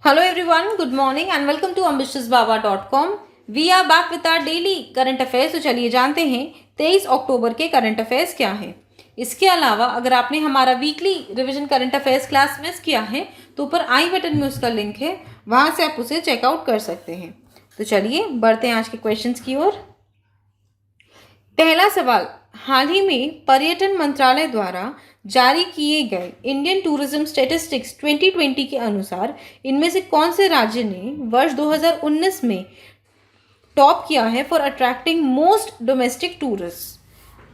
Hello everyone, good morning and welcome to ambitiousbaba.com. We are back with our daily current affairs. तो चलिए जानते हैं 23 अक्टूबर के current affairs क्या हैं। इसके अलावा अगर आपने हमारा weekly revision current affairs class miss किया है तो ऊपर आई बटन में उसका लिंक है, वहाँ से आप उसे चेकआउट कर सकते हैं। तो चलिए बढ़ते हैं आज के क्वेश्चंस की ओर। पहला सवाल, हाल ही में पर्यटन मंत्रालय द्वारा जारी किए गए इंडियन टूरिज्म स्टैटिस्टिक्स 2020 के अनुसार इनमें से कौन से राज्य ने वर्ष 2019 में टॉप किया है for attracting most domestic tourist.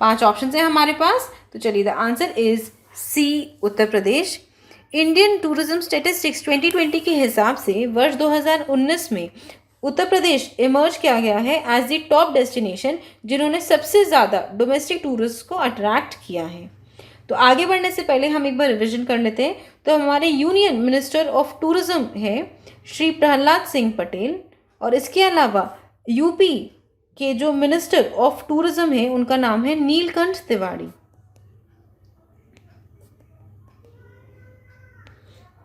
5 option है हमारे पास, तो चलिए the answer is C, Uttar Pradesh. Indian tourism statistics 2020 के हिसाब से वर्ष 2019 में उत्तर प्रदेश इमर्ज किया गया है एज द टॉप डेस्टिनेशन जिन्होंने सबसे ज़्यादा डोमेस्टिक टूरिस्ट को अट्रैक्ट किया है। तो आगे बढ़ने से पहले हम एक बार रिविजन कर लेते हैं। तो हमारे यूनियन मिनिस्टर ऑफ टूरिज्म है श्री प्रहलाद सिंह पटेल, और इसके अलावा यूपी के जो मिनिस्टर ऑफ टूरिज्म है उनका नाम है नीलकंठ तिवारी।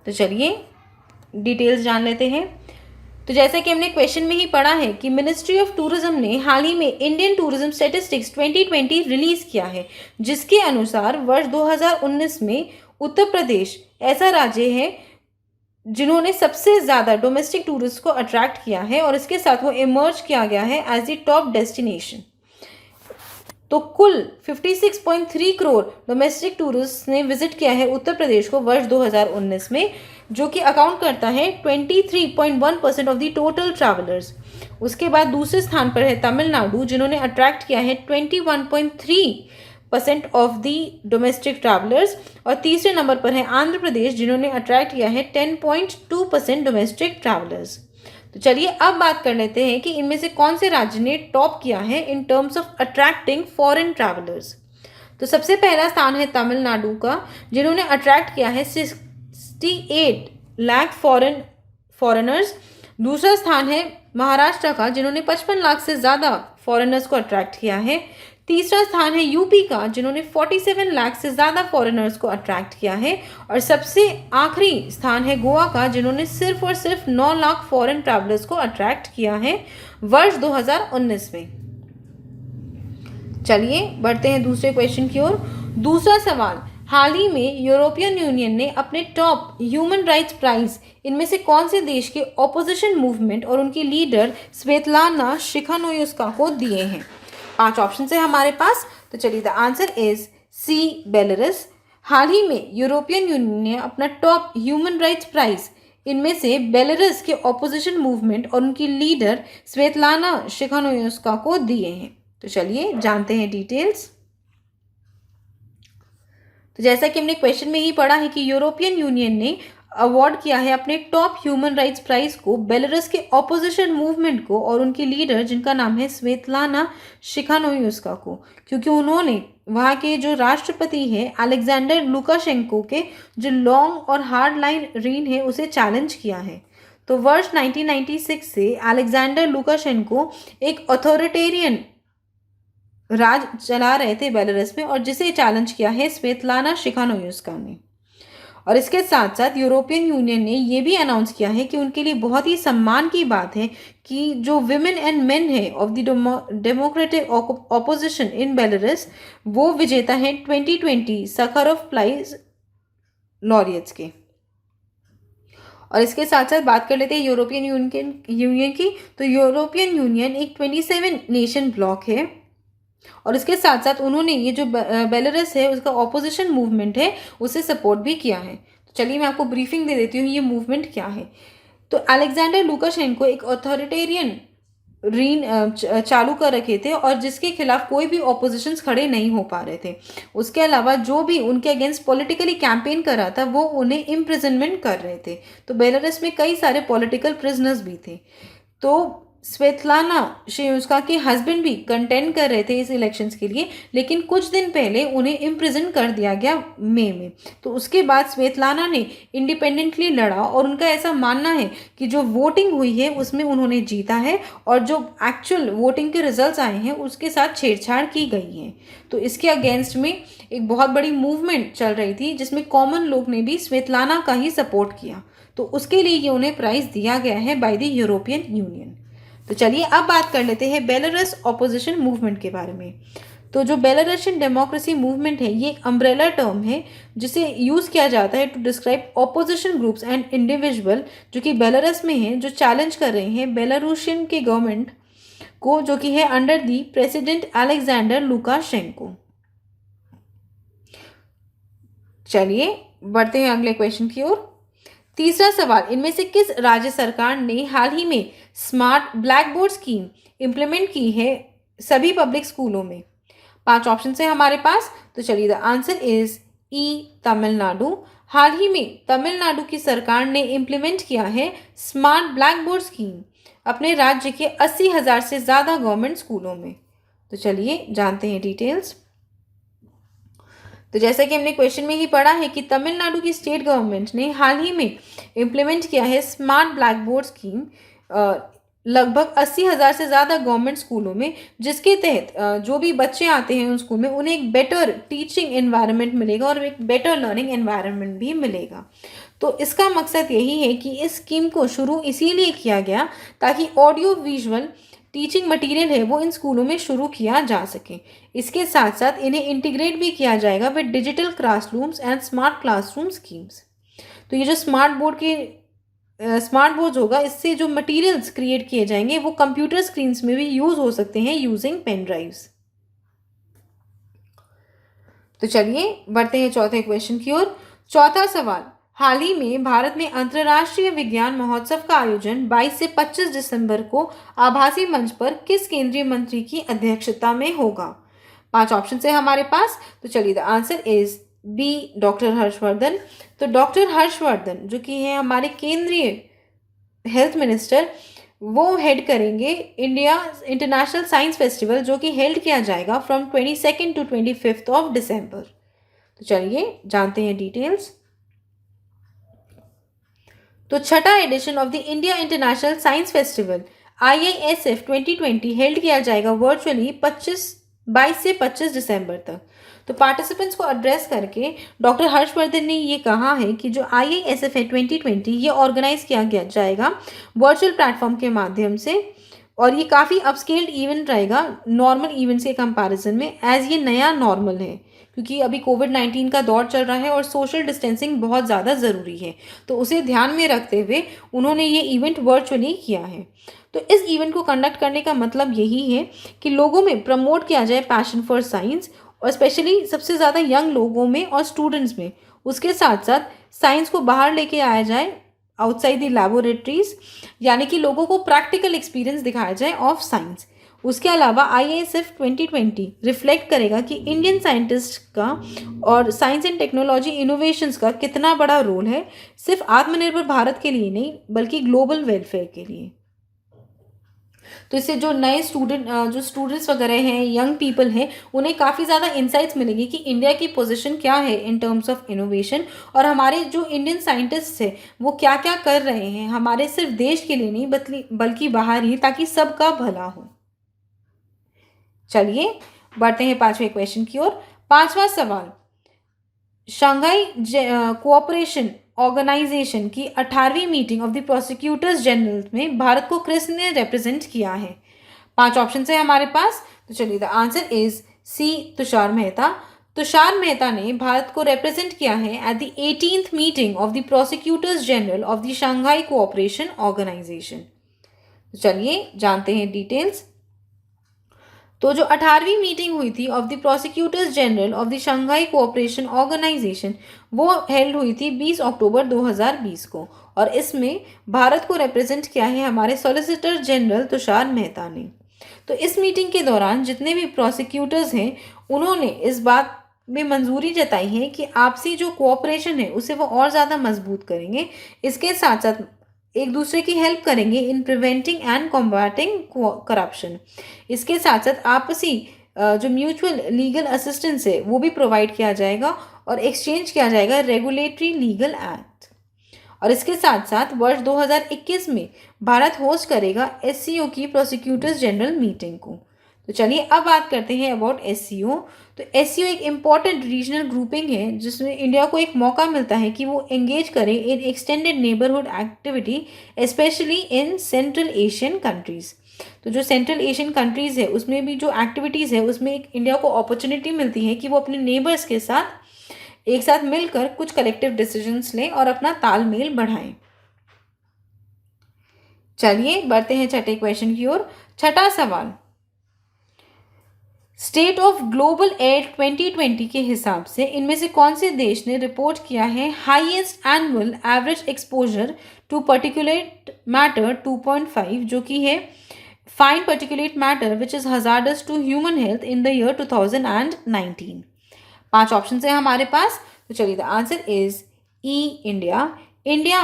तो चलिए डिटेल्स जान लेते हैं। तो जैसे कि हमने क्वेश्चन में ही पढ़ा है कि मिनिस्ट्री ऑफ टूरिज्म ने हाल ही में इंडियन टूरिज्म स्टैटिस्टिक्स 2020 रिलीज किया है, जिसके अनुसार वर्ष 2019 में उत्तर प्रदेश ऐसा राज्य है जिन्होंने सबसे ज़्यादा डोमेस्टिक टूरिस्ट को अट्रैक्ट किया है, और इसके साथ वो इमर्ज किया गया है एज द टॉप डेस्टिनेशन। तो कुल 56.3 करोड़ डोमेस्टिक टूरिस्ट ने विजिट किया है उत्तर प्रदेश को वर्ष 2019 में, जो कि अकाउंट करता है 23.1% ऑफ द टोटल ट्रैवलर्स। उसके बाद दूसरे स्थान पर है तमिलनाडु जिन्होंने अट्रैक्ट किया है 21.3% ऑफ द डोमेस्टिक ट्रैवलर्स, और तीसरे नंबर पर है आंध्र प्रदेश जिन्होंने अट्रैक्ट किया है 10.2% डोमेस्टिक ट्रैवलर्स। तो चलिए अब बात कर लेते हैं कि इनमें से कौन से राज्य ने टॉप किया है in terms of attracting foreign travellers. तो सबसे पहला स्थान है तमिलनाडु का जिन्होंने अट्रैक्ट किया है 68 लाख फॉरेनर्स। दूसरा स्थान है महाराष्ट्र का जिन्होंने 55 लाख से ज़्यादा फॉरेनर्स को अट्रैक्ट किया है। तीसरा स्थान है यूपी का जिन्होंने 47 लाख से ज़्यादा फॉरेनर्स को अट्रैक्ट किया है, और सबसे आखिरी स्थान है गोवा का जिन्होंने सिर्फ और सिर्फ 9 लाख फॉरेन ट्रैवलर्स को अट्रैक्ट किया है वर्ष 2019 में। चलिए बढ़ते हैं दूसरे क्वेश्चन की ओर। दूसरा सवाल, हाल ही में यूरोपियन यूनियन ने अपने टॉप ह्यूमन राइट्स प्राइज इनमें से कौन से देश के ऑपोजिशन मूवमेंट और उनकी लीडर स्वेतलाना शिखानोयुस्का को दिए हैं। 5 ऑप्शन है हमारे पास, तो चलिए the answer is C, Belarus. हाल ही में यूरोपियन यूनियन ने अपना टॉप ह्यूमन राइट्स प्राइज इनमें से बेलारूस के ऑपोजिशन मूवमेंट और उनकी लीडर स्वेतलाना शिखानोयुस्का को दिए हैं। तो चलिए जानते हैं डिटेल्स। तो जैसा कि हमने क्वेश्चन में ही पढ़ा है कि यूरोपियन यूनियन ने अवार्ड किया है अपने टॉप ह्यूमन राइट्स प्राइज को बेलारूस के ऑपोजिशन मूवमेंट को और उनकी लीडर जिनका नाम है स्वेतलाना शिखानोयुस्का को, क्योंकि उन्होंने वहाँ के जो राष्ट्रपति है अलेक्जेंडर लुकाशेंको के जो लॉन्ग और हार्ड लाइन रीन है उसे चैलेंज किया है। तो वर्ष 1996 से अलेक्जेंडर लुकाशेंको एक अथॉरिटेरियन राज चला रहे थे बेलारूस में, और जिसे चैलेंज किया है स्वेतलाना शिखानोयुस्का ने। और इसके साथ साथ यूरोपियन यूनियन ने ये भी अनाउंस किया है कि उनके लिए बहुत ही सम्मान की बात है कि जो विमेन एंड मेन है of the democratic opposition in Belarus वो विजेता है 2020 सखारोव प्राइज लॉरियट्स के। और इसके साथ साथ बात कर लेते हैं यूरोपियन यूनियन की। तो यूरोपियन यूनियन एक 27 नेशन ब्लॉक है, और इसके साथ साथ उन्होंने ये जो बेलारूस है उसका ऑपोजिशन मूवमेंट है उसे सपोर्ट भी किया है। तो चलिए मैं आपको ब्रीफिंग दे देती हूँ ये मूवमेंट क्या है। तो अलेक्जेंडर लुकाशेंको एक अथॉरिटेरियन रीन चालू कर रखे थे, और जिसके खिलाफ कोई भी ऑपोजिशंस खड़े नहीं हो पा रहे थे। उसके अलावा जो भी उनके अगेंस्ट पॉलिटिकली कैंपेन कर रहा था वो उन्हें इम्प्रिजनमेंट कर रहे थे। तो बेलारूस में कई सारे पॉलिटिकल प्रिजनर्स भी थे। तो स्वेतलाना शियुस्का के हस्बैंड भी कंटेंड कर रहे थे इस इलेक्शंस के लिए, लेकिन कुछ दिन पहले उन्हें इम्प्रिजन कर दिया गया मई में। तो उसके बाद स्वेतलाना ने इंडिपेंडेंटली लड़ा और उनका ऐसा मानना है कि जो वोटिंग हुई है उसमें उन्होंने जीता है और जो एक्चुअल वोटिंग के रिजल्ट्स आए हैं उसके साथ छेड़छाड़ की गई है। तो इसके अगेंस्ट में एक बहुत बड़ी मूवमेंट चल रही थी जिसमें कॉमन लोग ने भी स्वेतलाना का ही सपोर्ट किया। तो उसके लिए ये उन्हें प्राइज़ दिया गया है बाय द यूरोपियन यूनियन। तो चलिए अब बात कर लेते हैं बेलारूस ऑपोजिशन मूवमेंट के बारे में। तो जो बेलारूसियन डेमोक्रेसी मूवमेंट है ये एक अम्ब्रेला टर्म है जिसे यूज़ किया जाता है to describe opposition groups and individual जो कि बेलारूस में हैं, जो चैलेंज कर रहे हैं बेलारूसियन के गवर्नमेंट को, जो कि है under the president Alexander Lukashenko. चलिए बढ़ते हैं अगले क्वेश्चन की ओर। तीसरा सवाल, इनमें से किस राज्य सरकार ने हाल ही में smart black board scheme implement की है सभी पब्लिक स्कूलों में? 5 ऑप्शन है हमारे पास। तो चलिए द आंसर इज ई तमिलनाडु। हाल ही में तमिलनाडु की सरकार ने इंप्लीमेंट किया है स्मार्ट ब्लैक बोर्ड स्कीम अपने राज्य के 80,000 से ज़्यादा गवर्नमेंट स्कूलों में। तो चलिए जानते हैं डिटेल्स। तो जैसा कि हमने क्वेश्चन में ही पढ़ा है कि तमिलनाडु की स्टेट गवर्नमेंट ने हाल ही में इम्प्लीमेंट किया है स्मार्ट ब्लैक बोर्ड स्कीम लगभग 80,000 से ज़्यादा गवर्नमेंट स्कूलों में, जिसके तहत जो भी बच्चे आते हैं उन स्कूल में उन्हें एक बेटर टीचिंग एनवायरनमेंट मिलेगा और एक बेटर लर्निंग एनवायरनमेंट भी मिलेगा। तो इसका मकसद यही है कि इस स्कीम को शुरू इसीलिए किया गया ताकि ऑडियो विजुअल टीचिंग मटेरियल है वो इन स्कूलों में शुरू किया जा सके। इसके साथ साथ इन्हें इंटीग्रेट भी किया जाएगा with digital classrooms and smart classroom schemes. तो ये जो स्मार्ट बोर्ड होगा, इससे जो मटेरियल्स क्रिएट किए जाएंगे वो कंप्यूटर स्क्रीन्स में भी यूज हो सकते हैं यूजिंग पेन ड्राइव्स। तो चलिए बढ़ते हैं चौथे क्वेश्चन की ओर। चौथा सवाल, हाल ही में भारत में अंतर्राष्ट्रीय विज्ञान महोत्सव का आयोजन 22 से 25 दिसंबर को आभासी मंच पर किस केंद्रीय मंत्री की अध्यक्षता में होगा? 5 ऑप्शन है हमारे पास। तो चलिए the answer is B doctor Harshvardhan. तो डॉक्टर हर्षवर्धन जो कि है हमारे केंद्रीय हेल्थ मिनिस्टर, वो हेड करेंगे इंडिया इंटरनेशनल साइंस फेस्टिवल जो कि हेल्ड किया जाएगा फ्रॉम 22 to 25 ऑफ दिसंबर। तो चलिए जानते हैं डिटेल्स। तो छठा edition of the India International Science Festival IISF 2020 held किया जाएगा वर्चुअली 22 से 25 दिसंबर तक। तो पार्टिसिपेंट्स को एड्रेस करके डॉक्टर हर्षवर्धन ने ये कहा है कि जो IISF है 2020 ये ऑर्गेनाइज किया गया जाएगा वर्चुअल प्लेटफॉर्म के माध्यम से और ये काफ़ी अपस्केल्ड इवेंट रहेगा नॉर्मल इवेंट्स के कंपैरिजन में, एज ये नया नॉर्मल है क्योंकि अभी कोविड-19 का दौर चल रहा है और सोशल डिस्टेंसिंग बहुत ज़्यादा ज़रूरी है। तो उसे ध्यान में रखते हुए उन्होंने ये इवेंट वर्चुअली किया है। तो इस इवेंट को कंडक्ट करने का मतलब यही है कि लोगों में प्रमोट किया जाए पैशन फॉर साइंस और स्पेशली सबसे ज़्यादा यंग लोगों में और स्टूडेंट्स में। उसके साथ साथ साइंस को बाहर लेके आया जाए आउटसाइड द लैबोरेटरीज, यानी कि लोगों को प्रैक्टिकल एक्सपीरियंस दिखाया जाए ऑफ साइंस। उसके अलावा IISF 2020 रिफ्लेक्ट करेगा कि इंडियन साइंटिस्ट का और साइंस एंड टेक्नोलॉजी इनोवेशंस का कितना बड़ा रोल है, सिर्फ आत्मनिर्भर भारत के लिए नहीं बल्कि ग्लोबल वेलफेयर के लिए। तो इससे जो नए स्टूडेंट्स वगैरह हैं, यंग पीपल हैं, उन्हें काफ़ी ज़्यादा इंसाइट्स मिलेंगी कि इंडिया की पोजीशन क्या है इन टर्म्स ऑफ इनोवेशन और हमारे जो इंडियन साइंटिस्ट हैं वो क्या क्या कर रहे हैं हमारे सिर्फ देश के लिए नहीं बल्कि बाहर ही, ताकि सबका भला हो। चलिए बढ़ते हैं 5वें क्वेश्चन की ओर। 5वां सवाल, शंघाई कोऑपरेशन ऑर्गेनाइजेशन की 18वीं meeting of the prosecutors general में भारत को किसने रिप्रेजेंट किया है? 5 ऑप्शन है हमारे पास। तो चलिए the answer is C Tushar Mehta. Tushar Mehta ने भारत को रिप्रेजेंट किया है at the 18th meeting of the prosecutors general of the Shanghai cooperation organisation. चलिए जानते हैं डिटेल्स। तो जो 18वीं मीटिंग हुई थी of the prosecutors general of the Shanghai cooperation organisation वो हेल्ड हुई थी 20 अक्टूबर 2020 को और इसमें भारत को रिप्रेजेंट किया है हमारे सॉलिसिटर जनरल तुषार मेहता ने। तो इस मीटिंग के दौरान जितने भी प्रोसिक्यूटर्स हैं उन्होंने इस बात में मंजूरी जताई है कि आपसी जो कोऑपरेशन है उसे वो और ज़्यादा मजबूत करेंगे। इसके साथ साथ एक दूसरे की हेल्प करेंगे in preventing and combating corruption. इसके साथ साथ आपसी जो म्यूचुअल लीगल असिस्टेंस है वो भी प्रोवाइड किया जाएगा और एक्सचेंज किया जाएगा रेगुलेटरी लीगल एक्ट। और इसके साथ साथ वर्ष 2021 में भारत होस्ट करेगा एससीओ की प्रोसिक्यूटर्स जनरल मीटिंग को। तो चलिए अब बात करते हैं अबाउट एससीओ। तो एससीओ एक इम्पॉर्टेंट रीजनल ग्रुपिंग है जिसमें इंडिया को एक मौका मिलता है कि वो एंगेज करे in extended neighbourhood activity specially in central Asian countries. तो जो सेंट्रल एशियन कंट्रीज़ है उसमें भी जो एक्टिविटीज़ है उसमें एक इंडिया को अपॉर्चुनिटी मिलती है कि वो अपने नेबर्स के साथ एक साथ मिलकर कुछ कलेक्टिव डिसीजंस लें और अपना तालमेल बढ़ाएं। चलिए बढ़ते हैं छठे क्वेश्चन की ओर। छठा सवाल, स्टेट ऑफ ग्लोबल एयर 2020 के हिसाब से इनमें से कौन से देश ने रिपोर्ट किया है highest annual average exposure to particulate matter 2.5 जो कि है fine particulate matter which is hazardous to human health in the year 2019। 5 option है हमारे पास। तो चलिए the answer is E India. India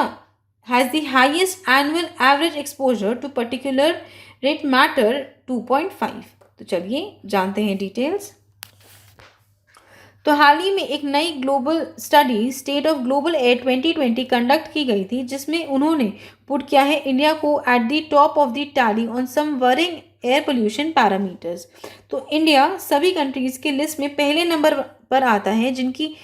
has the highest annual average exposure to particular rate matter 2.5। तो चलिए जानते हैं डिटेल्स। तो हाल ही में एक नई global steady state of global air 2020 conduct की गई थी जिसमें उन्होंने पुट किया है इंडिया को at the top of the tally on some worrying air pollution parameters. तो इंडिया सभी कंट्रीज़ के लिस्ट में पहले नंबर पर आता है जिनकी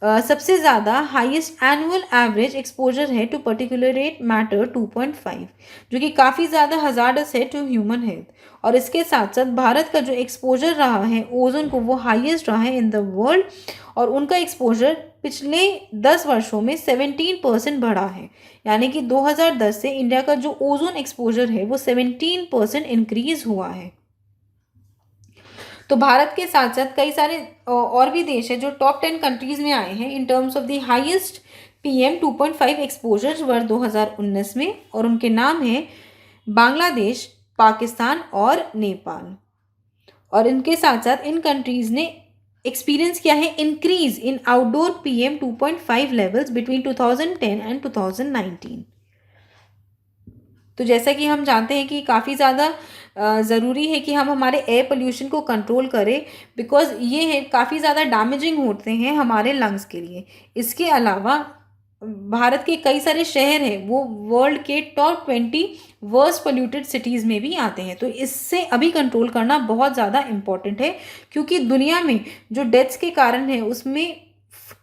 सबसे ज़्यादा हाईएस्ट एनुअल एवरेज एक्सपोजर है टू पर्टिकुलरेट मैटर 2.5 जो कि काफ़ी ज़्यादा हजार्डस है टू ह्यूमन हेल्थ। और इसके साथ साथ भारत का जो एक्सपोजर रहा है ओजोन को वो हाईएस्ट रहा है इन द वर्ल्ड और उनका एक्सपोजर पिछले 10 वर्षों में 17% बढ़ा है। यानी कि 2010 से इंडिया का जो ओजोन एक्सपोजर है वो 17% इंक्रीज हुआ है। तो भारत के साथ साथ कई सारे और भी देश है जो टॉप 10 कंट्रीज़ में आए हैं in terms of the highest PM 2.5 exposure वर्ष 2019 में और उनके नाम है बांग्लादेश, पाकिस्तान और नेपाल। और इनके साथ साथ इन कंट्रीज़ ने एक्सपीरियंस किया है increase in outdoor PM 2.5 levels between 2010 and 2019। तो जैसा कि हम जानते हैं कि काफ़ी ज़्यादा ज़रूरी है कि हम हमारे एयर पोल्यूशन को कंट्रोल करें बिकॉज ये है काफ़ी ज़्यादा डैमेजिंग होते हैं हमारे लंग्स के लिए। इसके अलावा भारत के कई सारे शहर हैं वो वर्ल्ड के टॉप 20 वर्स्ट पोल्यूटेड सिटीज़ में भी आते हैं। तो इससे अभी कंट्रोल करना बहुत ज़्यादा इम्पॉर्टेंट है क्योंकि दुनिया में जो डेथ्स के कारण है उसमें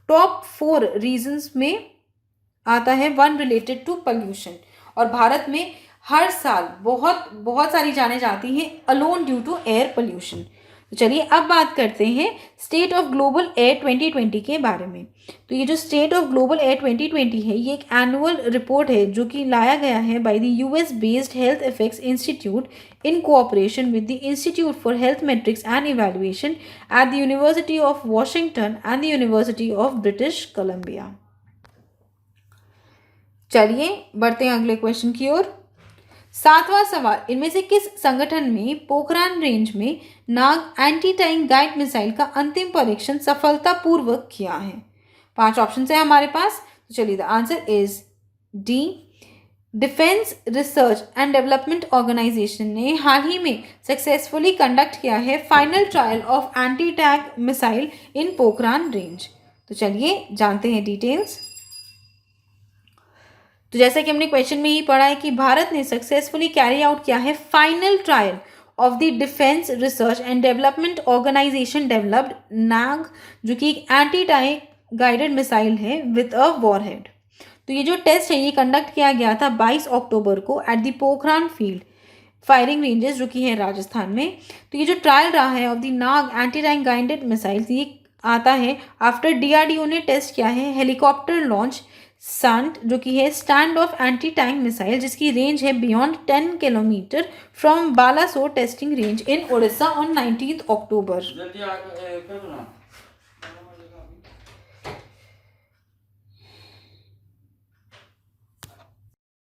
टॉप 4 रीजन्स में आता है वन रिलेटेड टू पोल्यूशन। और भारत में हर साल बहुत बहुत सारी जानें जाती हैं alone due to air pollution. तो चलिए अब बात करते हैं स्टेट ऑफ ग्लोबल एयर 2020 के बारे में। तो ये जो स्टेट ऑफ ग्लोबल एयर 2020 है ये एक एनुअल रिपोर्ट है जो कि लाया गया है by the US based health effects institute in cooperation with the institute for health matrix and evaluation at the university of Washington and the university of British Columbia. चलिए बढ़ते हैं अगले क्वेश्चन की ओर। 7वां सवाल, इनमें से किस संगठन में पोखरान रेंज में नाग एंटी टैंक गाइड मिसाइल का अंतिम परीक्षण सफलतापूर्वक किया है? 5 ऑप्शन है हमारे पास। तो चलिए the answer is D. Defence research and development organisation ने हाल ही में सक्सेसफुली कंडक्ट किया है final trial of anti tank missile in Pokhran range. तो चलिए जानते हैं डिटेल्स। तो जैसा कि हमने क्वेश्चन में ही पढ़ा है कि भारत ने सक्सेसफुली कैरी आउट किया है final trial of the defence research and development organisation developed Nag जो कि एक एंटी टैंक गाइडेड मिसाइल है विद अ वॉरहेड। तो ये जो टेस्ट है ये कंडक्ट किया गया था 22 अक्टूबर को at the Pokhran field firing ranges जो कि है राजस्थान में। तो ये जो ट्रायल रहा है of the Nag anti tank guided missile ये आता है आफ्टर DRDO ने टेस्ट किया है हेलीकॉप्टर लॉन्च संट जो कि है stand of anti tank missile जिसकी रेंज है beyond 10 kilometre from Balasore testing range in Orissa on 19 अक्टूबर।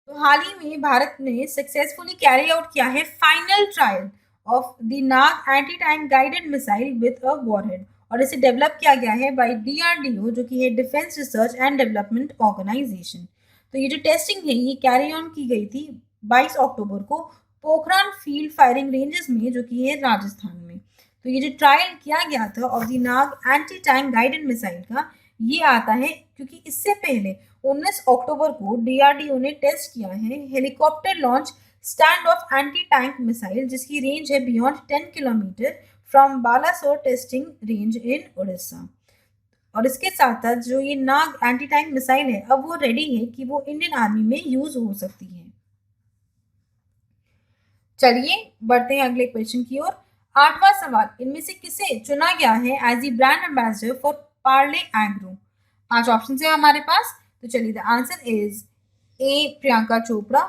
तो हाल ही में भारत ने सक्सेसफुली कैरी आउट किया है final trial of the Nag anti tank guided missile with a warhead और इसे डेवलप किया गया है बाय DRDO जो कि है defence research and development organisation. तो ये जो टेस्टिंग है ये कैरी ऑन की गई थी 22 अक्टूबर को पोखरान फील्ड फायरिंग रेंजेस में, जो कि है राजस्थान में। तो ये जो ट्रायल किया गया था of the Nag anti tank guided missile का, ये आता है क्योंकि इससे पहले 19 अक्टूबर को डीआरडीओ ने टेस्ट किया है helicopter launch stand of anti tank missile, जिसकी रेंज है beyond 10 kilometre from Balasore testing range इन उड़ीसा। और इसके साथ साथ जो ये नाग एंटी टैंक मिसाइल है अब वो रेडी है कि वो इंडियन आर्मी में यूज हो सकती है। चलिए बढ़ते हैं अगले क्वेश्चन की ओर। आठवां सवाल, इनमें से किसे चुना गया है as the brand ambassador for Parle Agro? 5 option है हमारे पास, तो चलिए the answer is A Priyanka Chopra.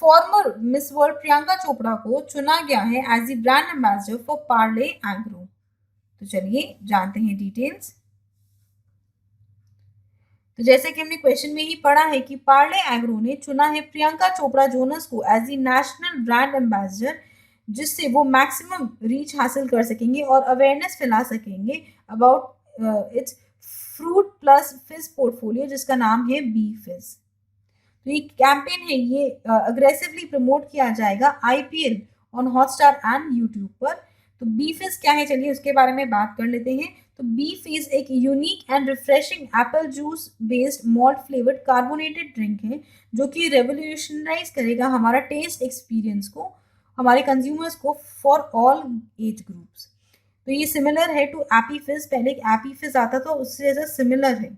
Former Miss World Priyanka Chopra को चुना गया है as the brand ambassador for Parle Agro. तो चलिए जानते हैं डिटेल्स। तो जैसे कि हमने क्वेश्चन में ही पढ़ा है कि पार्ले एग्रो ने चुना है प्रियंका चोपड़ा जोनस को as the national brand ambassador, जिससे वो मैक्सिमम रीच हासिल कर सकेंगे और अवेयरनेस फैला सकेंगे about it's fruit plus fish portfolio, जिसका नाम है बी फिश। तो ये कैंपेन है, ये अग्रेसिवली प्रमोट किया जाएगा IPL on Hotstar and YouTube पर। तो बी फिश क्या है, चलिए उसके बारे में बात कर लेते हैं। तो बी फिश एक unique and refreshing Apple juice based malt flavoured carbonated drink है, जो कि रेवोल्यूशनराइज करेगा हमारा टेस्ट एक्सपीरियंस को, हमारे कंज्यूमर्स को फॉर ऑल एज ग्रुप्स। तो ये सिमिलर है टू एपी फिश, पहले एक एपी फिश आता था उससे जैसा सिमिलर है।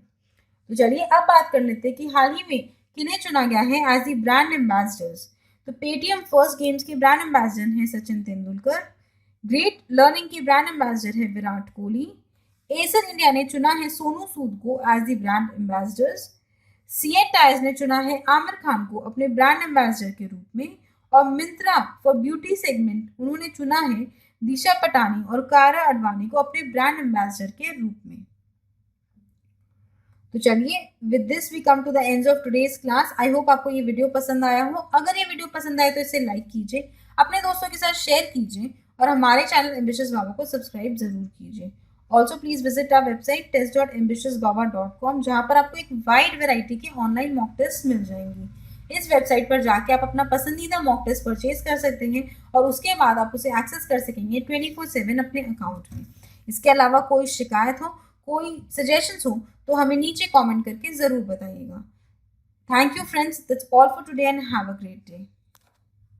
तो चलिए अब बात कर लेते हैं कि हाल ही में किन्हें चुना गया है एज दी ब्रांड एम्बेसडर्स। तो पेटीएम फर्स्ट गेम्स के ब्रांड एम्बेसडर हैं सचिन तेंदुलकर। ग्रेट लर्निंग के ब्रांड एम्बेसडर है विराट कोहली। एसर इंडिया ने चुना है सोनू सूद को as the brand ambassadors. CEAT tyres ने चुना है आमिर खान को अपने ब्रांड एम्बेसडर के रूप में। और मिंत्रा फॉर ब्यूटी सेगमेंट उन्होंने चुना है दिशा पटानी और कारा अडवाणी को अपने ब्रांड एम्बेसडर के रूप में। तो चलिए with this we come to the end of today's class. I hope आपको ये वीडियो पसंद आया हो। अगर ये वीडियो पसंद आए तो इसे लाइक कीजिए, अपने दोस्तों के साथ शेयर कीजिए और हमारे चैनल एम्बिशियस बाबा को सब्सक्राइब जरूर कीजिए। Also please visit our website test.ambitiousbaba.com, जहाँ पर आपको एक वाइड वेराइटी के ऑनलाइन मॉक टेस्ट मिल जाएंगी। इस वेबसाइट पर जाके आप अपना पसंदीदा मॉक टेस्ट परचेज कर सकते हैं और उसके बाद आप उसे एक्सेस कर सकेंगे 24/7 अपने अकाउंट में। इसके अलावा कोई शिकायत हो, कोई सजेशंस हो तो हमें नीचे कमेंट करके ज़रूर बताइएगा। Thank you friends, that's all for today and have a great day.